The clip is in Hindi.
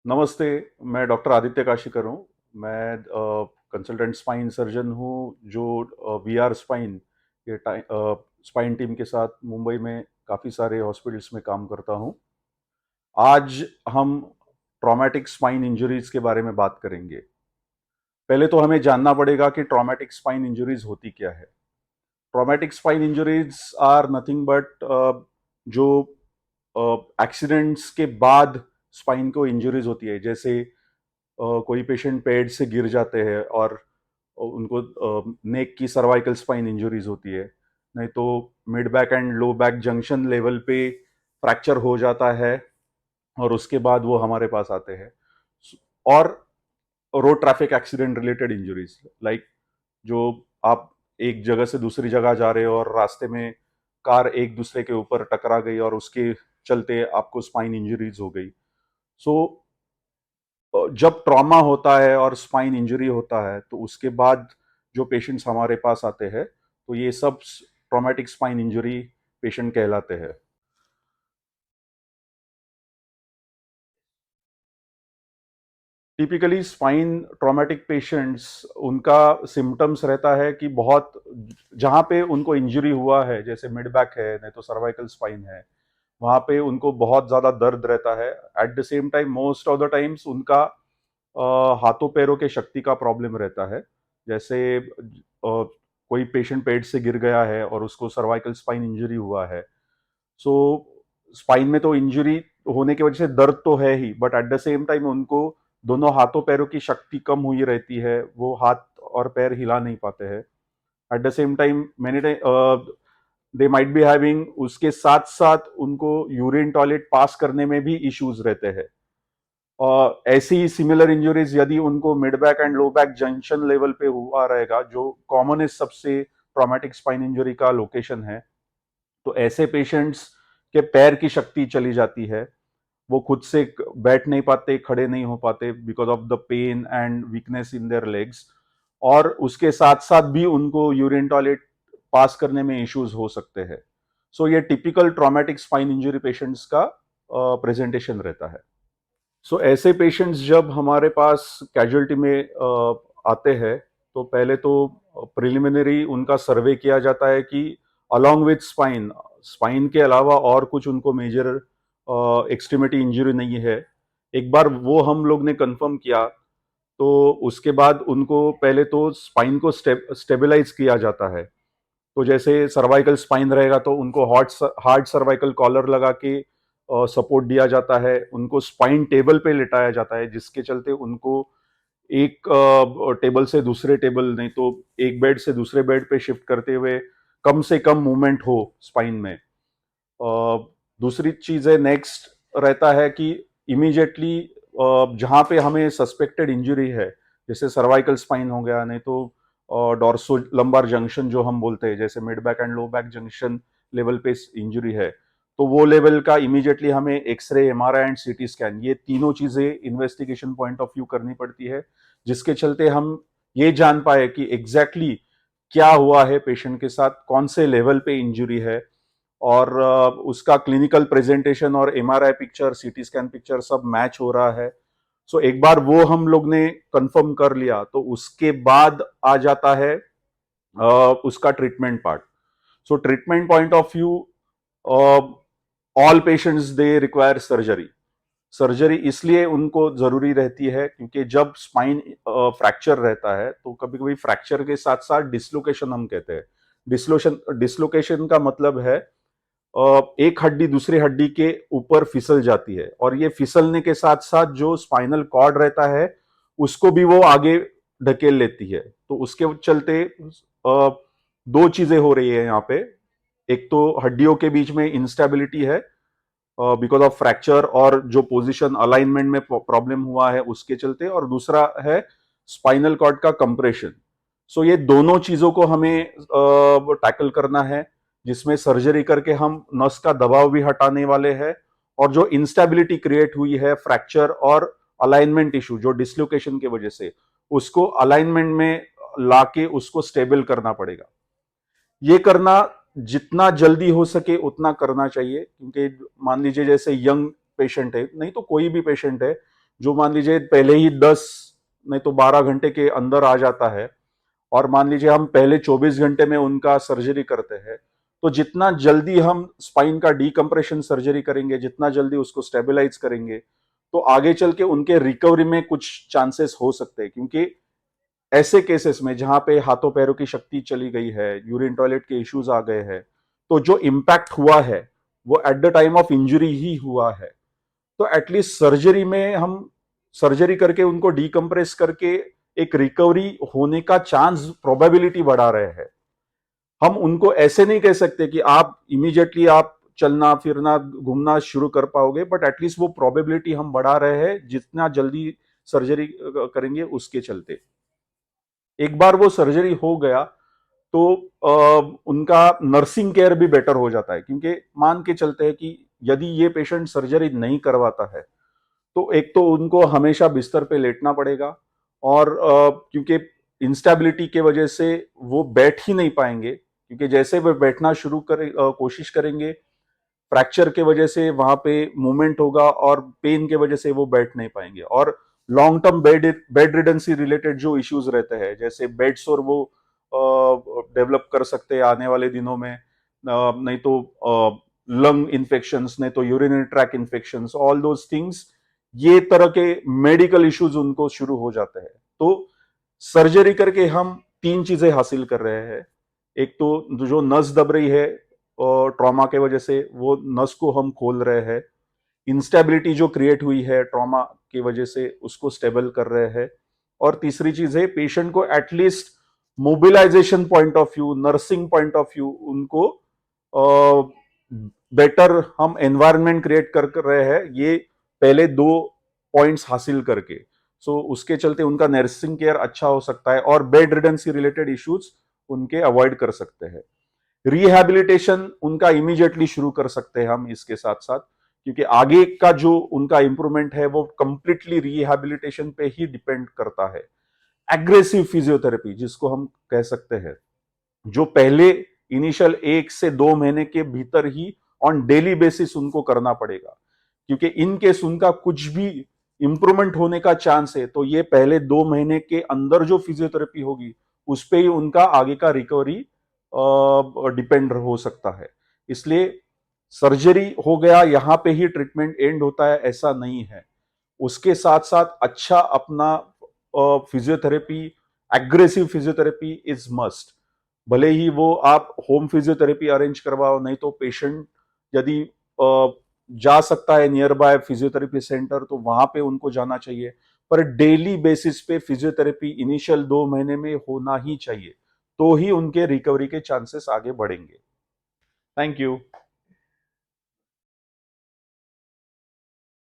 नमस्ते। मैं डॉक्टर आदित्य काशीकर हूँ। मैं कंसल्टेंट स्पाइन सर्जन हूँ जो वी आर स्पाइन ये स्पाइन टीम के साथ मुंबई में काफ़ी सारे हॉस्पिटल्स में काम करता हूँ। आज हम ट्रॉमेटिक स्पाइन इंजरीज के बारे में बात करेंगे। पहले तो हमें जानना पड़ेगा कि ट्रॉमेटिक स्पाइन इंजरीज होती क्या है। Traumatic spine injuries are nothing but जो एक्सीडेंट्स के बाद स्पाइन को इंजरीज होती है। जैसे कोई पेशेंट पेड़ से गिर जाते हैं और उनको नेक की सर्वाइकल स्पाइन इंजरीज होती है, नहीं तो mid back and low back junction level पे फ्रैक्चर हो जाता है और उसके बाद वो हमारे पास आते हैं। और road traffic accident related injuries, like जो आप एक जगह से दूसरी जगह जा रहे हो और रास्ते में कार एक दूसरे के ऊपर टकरा गई और उसके चलते आपको स्पाइन इंजरीज हो गई। सो जब ट्रॉमा होता है और स्पाइन इंजरी होता है तो उसके बाद जो पेशेंट्स हमारे पास आते हैं तो ये सब ट्रॉमेटिक स्पाइन इंजरी पेशेंट कहलाते हैं। टिपिकली स्पाइन ट्रॉमेटिक पेशेंट्स, उनका सिम्टम्स रहता है कि बहुत जहाँ पे उनको इंजरी हुआ है, जैसे मिड बैक है नहीं तो सर्वाइकल स्पाइन है, वहाँ पे उनको बहुत ज़्यादा दर्द रहता है। Eight the same time most of the times उनका हाथों पैरों के शक्ति का प्रॉब्लम रहता है। जैसे कोई पेशेंट पेट से गिर गया है और उसको सर्वाइकल स्पाइन इंजरी हुआ है, सो स्पाइन में तो इंजरी होने की वजह से दर्द तो है ही, but at the same time उनको दोनों हाथों पैरों की शक्ति कम हुई रहती है, वो हाथ और पैर हिला नहीं पाते हैं। Eight the same time many they might be having, उसके साथ साथ उनको यूरिन टॉयलेट पास करने में भी इश्यूज रहते हैं। और ऐसी ही सिमिलर इंजरीज यदि उनको mid back and low back junction level पे हुआ रहेगा, जो कॉमनेस्ट सबसे ट्रॉमेटिक स्पाइन इंजरी का लोकेशन है, तो ऐसे पेशेंट्स के पैर की शक्ति चली जाती है। वो खुद से बैठ नहीं पाते, खड़े नहीं हो पाते because of the pain and weakness in their legs. और उसके साथ साथ भी उनको यूरिन टॉयलेट पास करने में इश्यूज हो सकते हैं। सो ये typical traumatic spine injury patients का प्रेजेंटेशन रहता है। सो ऐसे पेशेंट्स जब हमारे पास कैजुअलिटी में आते हैं तो पहले तो प्रिलिमिनरी उनका सर्वे किया जाता है कि अलोंग विथ स्पाइन, स्पाइन के अलावा और कुछ उनको मेजर एक्सट्रीमिटी इंजरी नहीं है। एक बार वो हम लोग ने कंफर्म किया तो उसके बाद उनको पहले तो स्पाइन को स्टेबलाइज किया जाता है। तो जैसे सर्वाइकल स्पाइन रहेगा तो उनको हार्ड सर्वाइकल कॉलर लगा के सपोर्ट दिया जाता है, उनको स्पाइन टेबल पे लिटाया जाता है, जिसके चलते उनको एक टेबल से दूसरे टेबल, नहीं तो एक बेड से दूसरे बेड पे शिफ्ट करते हुए कम से कम मूवमेंट हो स्पाइन में। दूसरी चीज है, नेक्स्ट रहता है कि इमीडिएटली जहां पे हमें सस्पेक्टेड इंजरी है, जैसे सर्वाइकल स्पाइन हो गया, नहीं तो डॉर्सो लंबार जंक्शन जो हम बोलते हैं, जैसे mid back and low back junction level पे इंजरी है, तो वो लेवल का इमीडिएटली हमें x ray, MRI and CT scan, ये तीनों चीजें इन्वेस्टिगेशन पॉइंट ऑफ व्यू करनी पड़ती है, जिसके चलते हम ये जान पाए कि एग्जैक्टली क्या हुआ है पेशेंट के साथ, कौन से लेवल पे इंजरी है, और उसका क्लिनिकल प्रेजेंटेशन और MRI picture, CT scan picture सब मैच हो रहा है। सो एक बार वो हम लोग ने कंफर्म कर लिया तो उसके बाद आ जाता है उसका treatment part. So treatment point of view, all patients they require surgery. Surgery इसलिए उनको जरूरी रहती है क्योंकि जब स्पाइन फ्रैक्चर रहता है तो कभी कभी फ्रैक्चर के साथ साथ डिसलोकेशन हम कहते हैं। डिसलोकेशन का मतलब है एक हड्डी दूसरी हड्डी के ऊपर फिसल जाती है, और ये फिसलने के साथ साथ जो स्पाइनल कॉर्ड रहता है उसको भी वो आगे ढकेल लेती है। तो उसके चलते दो चीजें हो रही है यहाँ पे। एक तो हड्डियों के बीच में इंस्टेबिलिटी है बिकॉज ऑफ फ्रैक्चर और जो पोजीशन अलाइनमेंट में प्रॉब्लम हुआ है उसके चलते, और दूसरा है स्पाइनल कॉर्ड का कंप्रेशन। सो ये दोनों चीजों को हमें टैकल करना है, जिसमें सर्जरी करके हम नस का दबाव भी हटाने वाले हैं, और जो इंस्टेबिलिटी क्रिएट हुई है फ्रैक्चर और अलाइनमेंट इशू जो डिसलोकेशन की वजह से, उसको अलाइनमेंट में लाके उसको स्टेबल करना पड़ेगा। ये करना जितना जल्दी हो सके उतना करना चाहिए, क्योंकि मान लीजिए जैसे यंग पेशेंट है, नहीं तो कोई भी पेशेंट है जो मान लीजिए पहले ही 10 नहीं तो 12 घंटे के अंदर आ जाता है, और मान लीजिए हम पहले 24 घंटे में उनका सर्जरी करते हैं, तो जितना जल्दी हम स्पाइन का डीकम्प्रेशन सर्जरी करेंगे, जितना जल्दी उसको स्टेबलाइज करेंगे, तो आगे चल के उनके रिकवरी में कुछ चांसेस हो सकते हैं। क्योंकि ऐसे केसेस में जहां पे हाथों पैरों की शक्ति चली गई है, यूरिन टॉयलेट के इश्यूज आ गए हैं, तो जो इम्पैक्ट हुआ है वो at the time of injury ही हुआ है। तो एटलीस्ट सर्जरी में हम सर्जरी करके उनको डीकम्प्रेस करके एक रिकवरी होने का चांस, प्रोबेबिलिटी बढ़ा रहे हैं। हम उनको ऐसे नहीं कह सकते कि आप इमीडिएटली आप चलना फिरना घूमना शुरू कर पाओगे, बट एटलीस्ट वो प्रोबेबिलिटी हम बढ़ा रहे हैं जितना जल्दी सर्जरी करेंगे उसके चलते। एक बार वो सर्जरी हो गया तो उनका नर्सिंग केयर भी बेटर हो जाता है। क्योंकि मान के चलते हैं कि यदि ये पेशेंट सर्जरी नहीं करवाता है, तो एक तो उनको हमेशा बिस्तर पे लेटना पड़ेगा, और क्योंकि इंस्टेबिलिटी के वजह से वो बैठ ही नहीं पाएंगे, क्योंकि जैसे वो बैठना कोशिश करेंगे, फ्रैक्चर के वजह से वहां पे मूवमेंट होगा और पेन के वजह से वो बैठ नहीं पाएंगे। और लॉन्ग टर्म बेड रिडेंसी रिलेटेड जो इश्यूज रहते हैं, जैसे बेड सोर वो डेवलप कर सकते हैं आने वाले दिनों में, नहीं तो लंग इन्फेक्शंस, नहीं तो urinary track infections, all those things, ये तरह के मेडिकल इश्यूज उनको शुरू हो जाते हैं। तो सर्जरी करके हम तीन चीजें हासिल कर रहे हैं। एक तो जो नस दब रही है और ट्रॉमा के वजह से, वो नस को हम खोल रहे हैं। इंस्टेबिलिटी जो क्रिएट हुई है ट्रॉमा की वजह से, उसको स्टेबल कर रहे हैं। और तीसरी चीज है, पेशेंट को at least mobilization point of view, nursing point of view, उनको बेटर हम एनवायरनमेंट क्रिएट कर रहे हैं, ये पहले दो पॉइंट्स हासिल करके। सो उसके चलते उनका नर्सिंग केयर अच्छा हो सकता है और बेड रिडेंसी रिलेटेड इश्यूज उनके अवॉइड कर सकते हैं। रिहैबिलिटेशन उनका इमीडिएटली शुरू कर सकते हैं हम इसके साथ साथ, क्योंकि आगे का जो उनका इंप्रूवमेंट है वो कंप्लीटली रिहैबिलिटेशन पे ही डिपेंड करता है। एग्रेसिव फिजियोथेरेपी जिसको हम कह सकते हैं, जो पहले इनिशियल 1 से 2 महीने के भीतर ही ऑन डेली बेसिस उनको करना पड़ेगा। क्योंकि इन केस उनका कुछ भी इंप्रूवमेंट होने का चांस है, तो ये पहले 2 महीने के अंदर जो फिजियोथेरेपी होगी उस पे ही उनका आगे का रिकवरी डिपेंड हो सकता है। इसलिए सर्जरी हो गया यहां पे ही ट्रीटमेंट एंड होता है, ऐसा नहीं है। उसके साथ साथ अच्छा अपना physiotherapy, aggressive physiotherapy is must. भले ही वो आप होम फिजियोथेरेपी अरेंज करवाओ, नहीं तो पेशेंट यदि जा सकता है नियर बाय फिजियोथेरेपी सेंटर तो वहां पे उनको जाना चाहिए। पर डेली बेसिस पे फिजियोथेरेपी इनिशियल 2 महीने में होना ही चाहिए, तो ही उनके रिकवरी के चांसेस आगे बढ़ेंगे। Thank you.